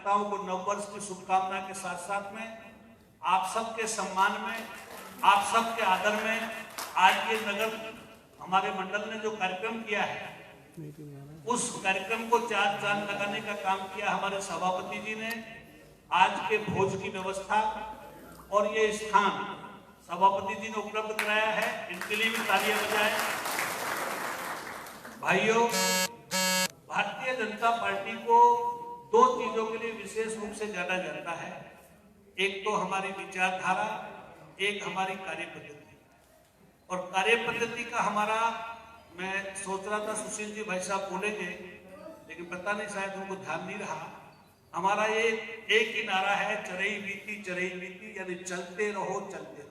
कार्यकर्ताओं को नववर्ष की शुभकामना के साथ साथ में आप सबके सम्मान में, आप सबके आदर में आज ये नगर हमारे मंडल ने जो कार्यक्रम किया है, उस कार्यक्रम को चार चांद लगाने का काम किया हमारे सभापति जी ने। आज के भोज की व्यवस्था और ये स्थान सभापति जी ने उपलब्ध कराया है, इनके लिए भी तालियां बजाएं। भाइयों, भारतीय जनता पार्टी को दो चीजों के लिए विशेष रूप से जाना जाता है। एक तो हमारी विचारधारा, एक हमारी कार्य पद्धति। और कार्य पद्धति का हमारा, मैं सोच रहा था सुशील जी भाई साहब बोलेंगे, लेकिन पता नहीं शायद उनको ध्यान नहीं रहा। हमारा ये एक ही नारा है, चरई बीती, यानी चलते रहो चलते रहो।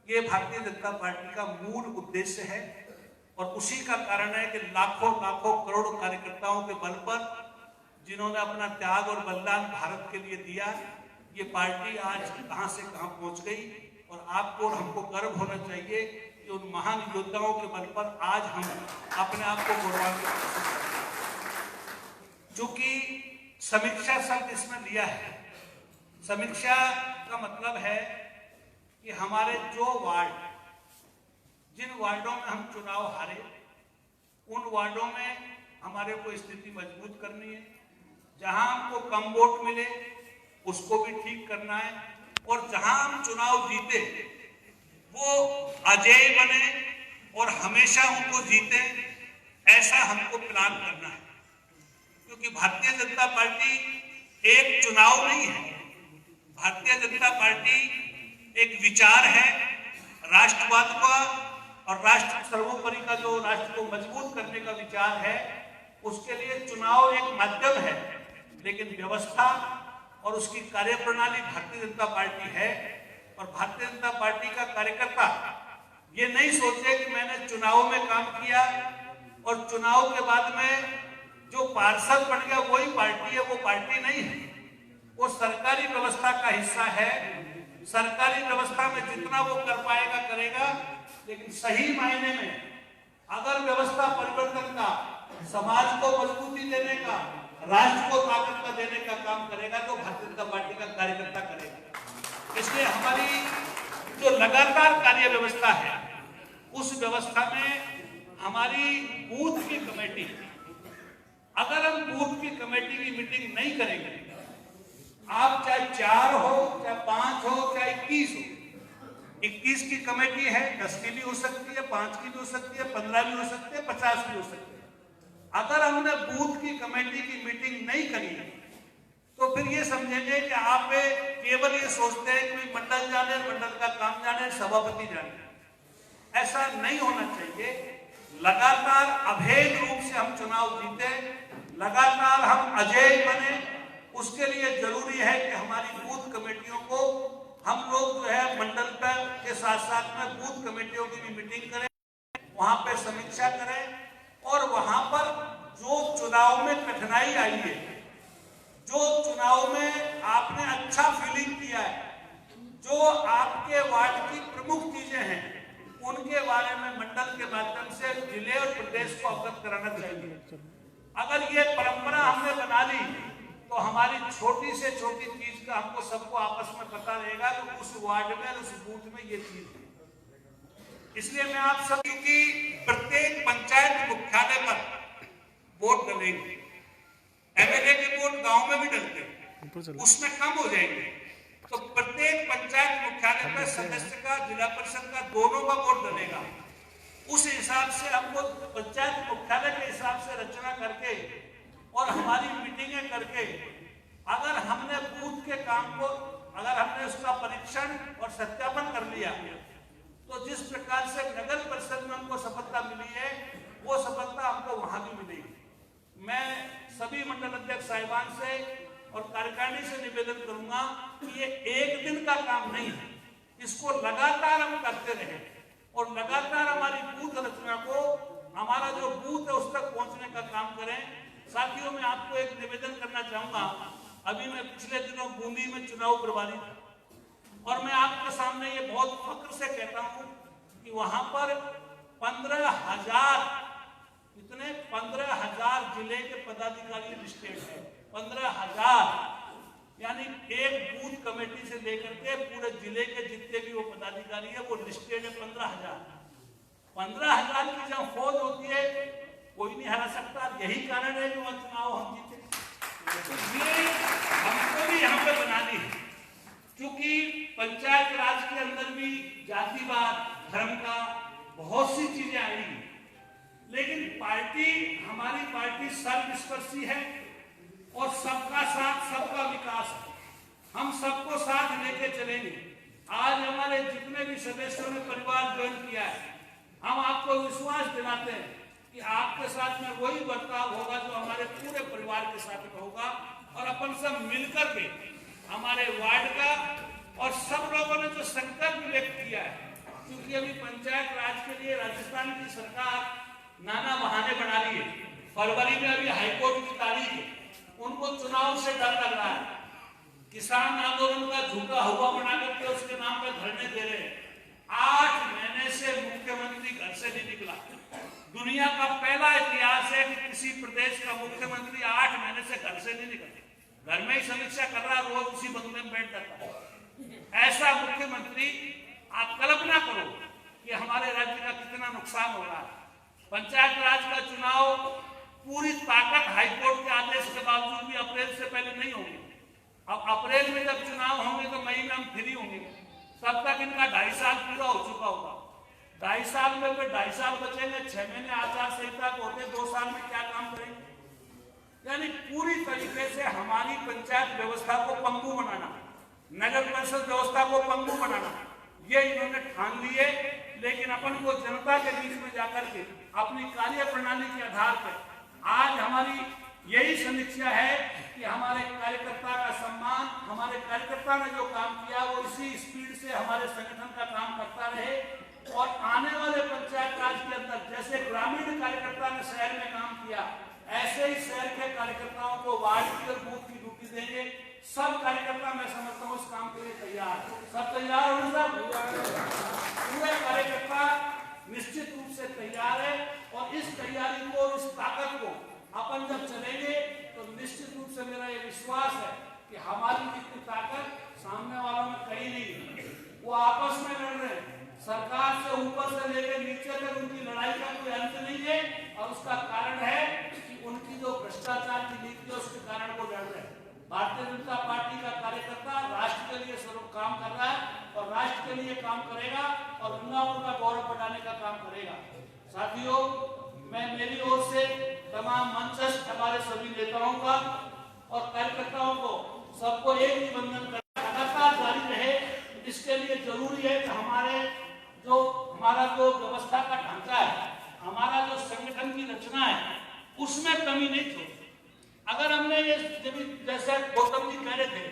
ये भारतीय जनता पार्टी का मूल उद्देश्य है और उसी का कारण है कि लाखों करोड़ों कार्यकर्ताओं के बल पर जिन्होंने अपना त्याग और बलिदान भारत के लिए दिया, ये पार्टी आज कहां से कहां पहुंच गई। और आपको और हमको गर्व होना चाहिए कि उन महान योद्धाओं के बल पर आज हम अपने आप को गौरवान्वित कर सकते हैं। चूंकि समीक्षा शब्द इसमें लिया है, समीक्षा का मतलब है कि हमारे जो वार्ड, जिन वार्डों में हम चुनाव हारे, उन वार्डों में हमारे को स्थिति मजबूत करनी है। जहां हमको कम वोट मिले उसको भी ठीक करना है, और जहां हम चुनाव जीते वो अजेय बने और हमेशा उनको जीते, ऐसा हमको प्लान करना है। क्योंकि भारतीय जनता पार्टी एक चुनाव नहीं है, भारतीय जनता पार्टी एक विचार है राष्ट्रवाद का, और राष्ट्र सर्वोपरि का जो राष्ट्र को मजबूत करने का विचार है, उसके लिए चुनाव एक माध्यम है। लेकिन व्यवस्था और उसकी कार्यप्रणाली भारतीय जनता पार्टी है। और भारतीय जनता पार्टी का कार्यकर्ता ये नहीं सोचे कि मैंने चुनाव में काम किया और चुनाव के बाद में जो पार्षद बन गया वही पार्टी है, वो पार्टी नहीं है। वो सरकारी व्यवस्था का हिस्सा है। सरकारी व्यवस्था में जितना वो कर पाएगा करेगा, लेकिन सही मायने में अगर व्यवस्था परिवर्तन का, समाज को मजबूती देने का, राष्ट्र को ताकत का देने का काम करेगा तो भारतीय जनता पार्टी का कार्यकर्ता करेगा। इसलिए हमारी जो लगातार कार्य व्यवस्था है, उस व्यवस्था में हमारी बूथ की कमेटी, अगर हम बूथ की कमेटी की मीटिंग नहीं करेंगे, आप चाहे 4 हो, चाहे 5 हो, चाहे 21 हो, 21 की कमेटी है, 10 की भी हो सकती है, 5 की भी हो सकती है, 15 भी हो सकती है, 50 भी हो सकती है। अगर हमने बूथ की कमेटी की मीटिंग नहीं करी तो फिर ये समझेंगे कि आप केवल ये सोचते हैं कि मंडल जाने, मंडल का काम जाने, सभापति जाने। ऐसा नहीं होना चाहिए। लगातार अभेद रूप से हम चुनाव जीते, लगातार हम अजेय बने। उसके लिए जरूरी है कि हमारी बूथ कमेटियों को हम लोग जो है मंडल पर के साथ साथ में बूथ कमेटियों की भी मीटिंग करें, वहां पे समीक्षा करें, और वहां पर जो चुनाव में कठिनाई आई है, जो चुनाव में आपने अच्छा फीलिंग किया है, जो आपके वार्ड की प्रमुख चीजें हैं, उनके बारे में मंडल के माध्यम से जिले और प्रदेश को अवगत कराना चाहिए। अगर ये परंपरा हमने बना ली तो हमारी छोटी से छोटी चीज का हमको सबको आपस में पता रहेगा कि उस वार्ड में, उस बूथ में ये चीज है। इसलिए मैं आप सब की प्रत्येक पंचायत मुख्यालय पर वोट डलेंगे। एमएलए के वोट गांव में भी डलते हैं, उसमें कम हो जाएंगे। तो प्रत्येक पंचायत मुख्यालय पर सदस्य का, जिला परिषद का, दोनों का वोट डलेगा। उस हिसाब से हमको पंचायत मुख्यालय के हिसाब से रचना करके और हमारी मीटिंगें करके, अगर हमने बूथ के काम को, अगर हमने उसका परीक्षण और सत्यापन कर लिया, तो जिस प्रकार से नगर परिषद में हमको सफलता मिली है, वो सफलता हमको वहां भी मिलेगी। मैं सभी मंडल अध्यक्ष साहिबान से और कार्यकारिणी से निवेदन करूंगा कि ये एक दिन का काम नहीं है, इसको लगातार हम करते रहे और लगातार हमारी बूथ रचना को, हमारा जो बूथ है उस तक पहुंचने का काम करें। साथियों, मैं आपको एक निवेदन करना चाहूंगा। अभी मैं पिछले दिनों बूंदी में चुनाव प्रभारी था और मैं आपके सामने ये बहुत फक्र से कहता हूं कि वहां पर 15,000 जिले के पदाधिकारी लिस्टेड है। 15,000 यानी एक बूथ कमेटी से लेकर के पूरे जिले के जितने भी वो पदाधिकारी है वो लिस्टेड है 15,000 की जब फौज होती है कोई नहीं हरा सकता। यही कारण है जो चुनाव हम जीते। ये हमको भी यहाँ पे बनानी है, क्योंकि पंचायत राज के अंदर भी जातिवाद धर्म का बहुत सी चीजें आएंगी, लेकिन पार्टी हमारी पार्टी सर्वस्पर्शी है और सबका साथ सबका विकास है। हम सबको साथ लेके चलेंगे। आज हमारे जितने भी सदस्यों ने परिवार ज्वाइन किया है, हम आपको विश्वास दिलाते हैं कि आपके साथ में वही बर्ताव होगा जो हमारे पूरे परिवार के साथ में होगा, और अपन सब मिलकर के हमारे वार्ड का और सब लोगों ने जो संकल्प व्यक्त किया है, क्योंकि अभी पंचायत राज के लिए राजस्थान की सरकार नाना बहाने बना रही है। फरवरी में अभी हाईकोर्ट की तारीख है, उनको चुनाव से डर लग रहा है। किसान आंदोलन का झूठा हुआ बना करके उसके नाम पे धरने दे रहे हैं। 8 महीने से मुख्यमंत्री घर से नहीं निकला। दुनिया का पहला इतिहास है कि किसी प्रदेश का मुख्यमंत्री 8 महीने से घर से नहीं निकलते, घर में ही समीक्षा कर रहा, रोज उसी बंगले में बैठ जाता है। ऐसा मुख्यमंत्री, आप कल्पना करो कि हमारे राज्य का कितना नुकसान हो रहा है। पंचायत राज का चुनाव पूरी ताकत हाईकोर्ट के आदेश के बावजूद भी अप्रैल से पहले नहीं होंगे। अब अप्रैल में जब चुनाव होंगे तो मई में हम फ्री होंगे, तब तक इनका 2.5 साल पूरा हो चुका होगा। 2.5 साल में फिर 2.5 साल बचेंगे, 6 महीने आचार संहिता को होते, 2 साल में क्या काम करेंगे। यानी पूरी तरीके से हमारी पंचायत व्यवस्था को पंगु बनाना, नगर परिषद व्यवस्था को पंगु बनाना, ये इन्होंने ठान लिए। लेकिन अपन को जनता के बीच में जाकर के अपनी कार्य प्रणाली के आधार पर आज हमारी यही समीक्षा है कि हमारे कार्यकर्ता का सम्मान, हमारे कार्यकर्ता ने जो काम किया वो इसी स्पीड से हमारे संगठन का काम करता रहे, और आने वाले पंचायत राज के अंदर जैसे ग्रामीण कार्यकर्ता ने शहर में काम किया, ऐसे ही शहर के कार्यकर्ताओं को वार्ड की और बूथ की ड्यूटी देंगे। सब कार्यकर्ता मैं समझता हूँ इस काम के लिए तैयार, सब तैयार हो सब, पूरे कार्यकर्ता निश्चित रूप से तैयार है। और इस तैयारी को, इस ताकत को अपन जब चलेंगे तो निश्चित रूप से मेरा ये विश्वास है कि हमारी जितनी ताकत सामने वालों में कहीं नहीं है। वो आपस में लड़ रहे हैं, सरकार से ऊपर से लेकर नीचे तक उनकी लड़ाई का कोई अंत नहीं है, और उसका कारण है कि उनकी जो भ्रष्टाचार की नीति है उसके कारण वो लड़ रहे हैं। भारतीय जनता पार्टी का कार्यकर्ता राष्ट्र के लिए सर्व काम कर रहा है और राष्ट्र के लिए काम करेगा और गंगापुर का गौरव बढ़ाने का काम करेगा। साथियों, मैं मेरी ओर से तमाम मंचस्थ हमारे सभी नेताओं का और कार्यकर्ताओं को सबको एक निबंधन करना लगातार जारी रहे। इसके लिए जरूरी है कि हमारा जो व्यवस्था का ढांचा है, हमारा जो संगठन की रचना है, उसमें कमी नहीं छोड़ी। अगर हमने ये जैसे गौतम जी कह रहे थे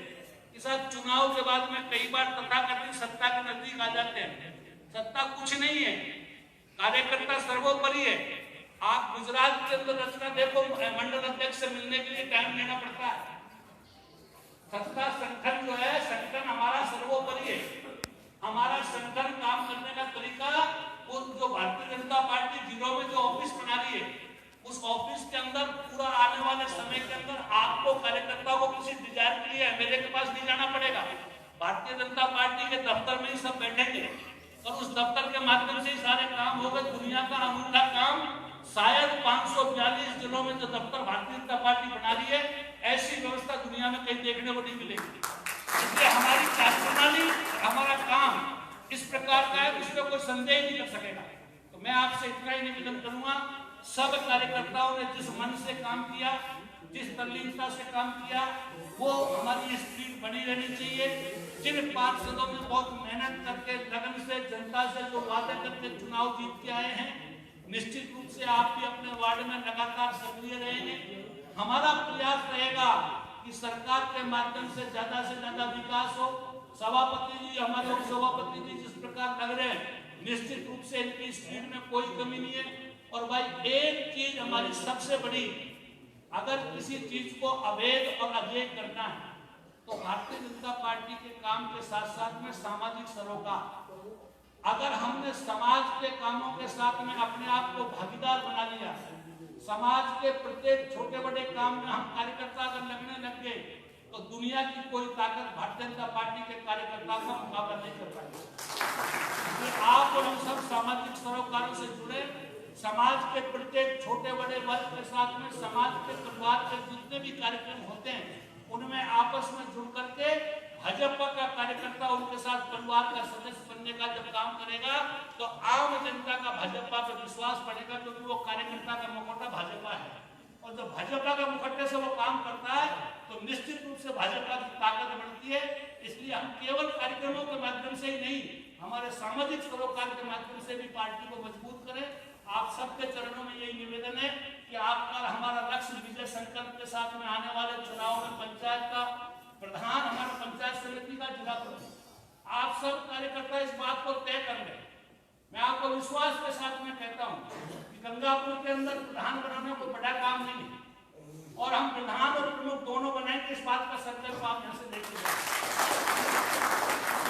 कि साहब चुनाव के बाद में कई बार तथाकथित सत्ता के नजदीक आ जाते हैं, सत्ता कुछ नहीं है, कार्यकर्ता सर्वोपरि है। आप गुजरात के अंदर रचना देखो, मंडल अध्यक्ष से मिलने के लिए टाइम लेना पड़ता है। सत्ता संगठन जो है, संगठन हमारा सर्वोपरि है। हमारा संगठन काम करने का तरीका, वो जो भारतीय जनता पार्टी जिलों में जो ऑफिस बना रही है, उस ऑफिस के अंदर पूरा आने वाले समय के अंदर आपको कार्यकर्ता को किसी डिजायर के लिए एमएलए के पास नहीं जाना पड़ेगा। भारतीय जनता पार्टी के दफ्तर में ही सब बैठेंगे और उस दफ्तर के माध्यम से ही सारे काम होंगे। दुनिया का अनूठा काम, शायद 542 जिलों में जो दफ्तर भारतीय जनता पार्टी बना रही है, ऐसी व्यवस्था दुनिया में कहीं देखने को नहीं मिलेगी। इसलिए हमारी कार्यप्रणाली, हमारा काम इस प्रकार का है, इसमें कोई संदेह नहीं कर सकेगा। तो मैं आपसे इतना ही निवेदन करूंगा, सब कार्यकर्ताओं ने जिस मन से काम किया, जिस तल्लीनता से काम किया, वो हमारी स्पीड बनी रहनी चाहिए। जिन पार्षदों ने बहुत मेहनत करके लगन से जनता से जो वादे करके चुनाव जीत के आए हैं, निश्चित रूप से आप भी अपने वार्ड में लगातार सक्रिय रहेंगे। हमारा प्रयास रहेगा कि सरकार के माध्यम से ज्यादा विकास हो। सभापति जी, हमारे उप सभापति जी जिस प्रकार लग रहे हैं, निश्चित रूप से इनकी स्पीड में कोई कमी नहीं है। और भाई, एक चीज हमारी सबसे बड़ी, अगर किसी चीज को अवैध और अजैध करना है तो भारतीय जनता पार्टी के काम के साथ साथ में सामाजिक सरोकार, अगर हमने समाज के कामों के साथ में अपने आप को भागीदार बना लिया, समाज के प्रत्येक छोटे बड़े काम में हम कार्यकर्ता अगर लगने लग गए तो दुनिया की कोई ताकत भारतीय जनता पार्टी के कार्यकर्ता का मुकाबला नहीं कर पाएगी। आप और हम सब सामाजिक सरोकारों से जुड़े, समाज के प्रत्येक छोटे बड़े वर्ग के साथ में समाज के परिवार के जितने भी कार्यक्रम होते हैं उनमें आपस में जुड़ करके भाजपा का कार्यकर्ता उनके साथ परिवार का सदस्य बनने का जब काम करेगा तो आम जनता का भाजपा पर विश्वास बढ़ेगा, क्योंकि वो कार्यकर्ता का मुखौटा भाजपा है। और जब भाजपा का मुखौटे से वो काम करता है तो निश्चित रूप से भाजपा की ताकत बढ़ती है। इसलिए हम केवल कार्यक्रमों के माध्यम से ही नहीं, हमारे सामाजिक सरोकार के माध्यम से भी पार्टी को मजबूत करें। आप सबके चरणों में यही निवेदन है कि आपका हमारा लक्ष्य विजय संकल्प के साथ में आने वाले चुनाव में पंचायत का प्रधान, हमारा पंचायत समिति का जिला प्रमुख, आप सब कार्यकर्ता इस बात को तय कर लें। मैं आपको विश्वास के साथ में कहता हूं कि गंगापुर के अंदर प्रधान बनाना कोई बड़ा काम नहीं है और हम प्रधान और प्रमुख दोनों बनाएंगे, इस बात का संकल्प आप यहां से देखिए।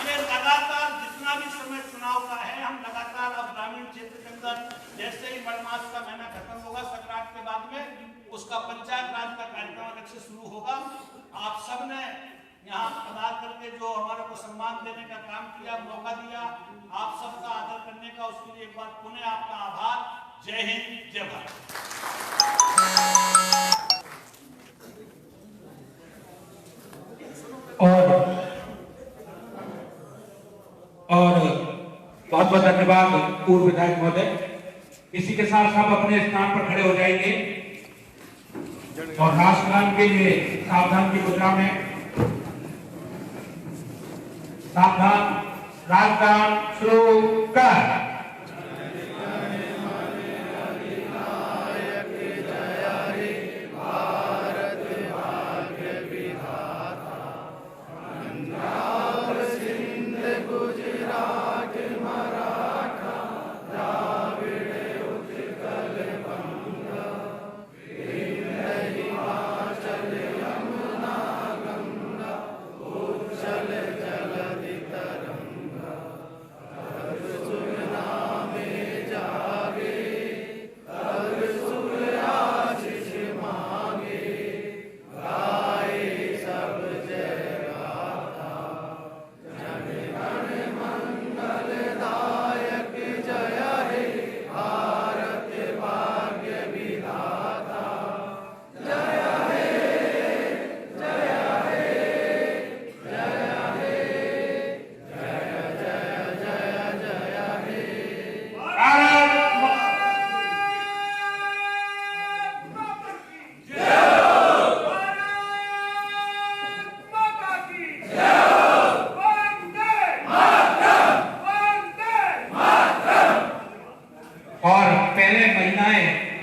ये लगातार जितना भी समय चुनाव का है, हम लगातार अब ग्रामीण क्षेत्र के अंदर जैसे ही मलमास का महीना खत्म होगा, संक्रांत के बाद में उसका पंचायत राज का कार्यक्रम अलग से शुरू होगा। आप सब ने यहाँ पधार करके जो हमारे को सम्मान देने का काम किया, मौका दिया, आप सबका आदर करने का, उसके लिए एक बार पुनः आपका आभार। जय हिंद, जय भारत। और बहुत बहुत धन्यवाद पूर्व विधायक महोदय। इसी के साथ आप अपने स्थान पर खड़े हो जाएंगे और राष्ट्रगान के लिए सावधान की मुद्रा में सावधान, राष्ट्रगान शुरू कर।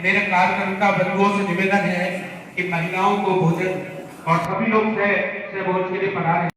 मेरे कार्यकर्ता बंधुओं से निवेदन है कि महिलाओं को भोजन और सभी लोग से भोजन के लिए पधारें।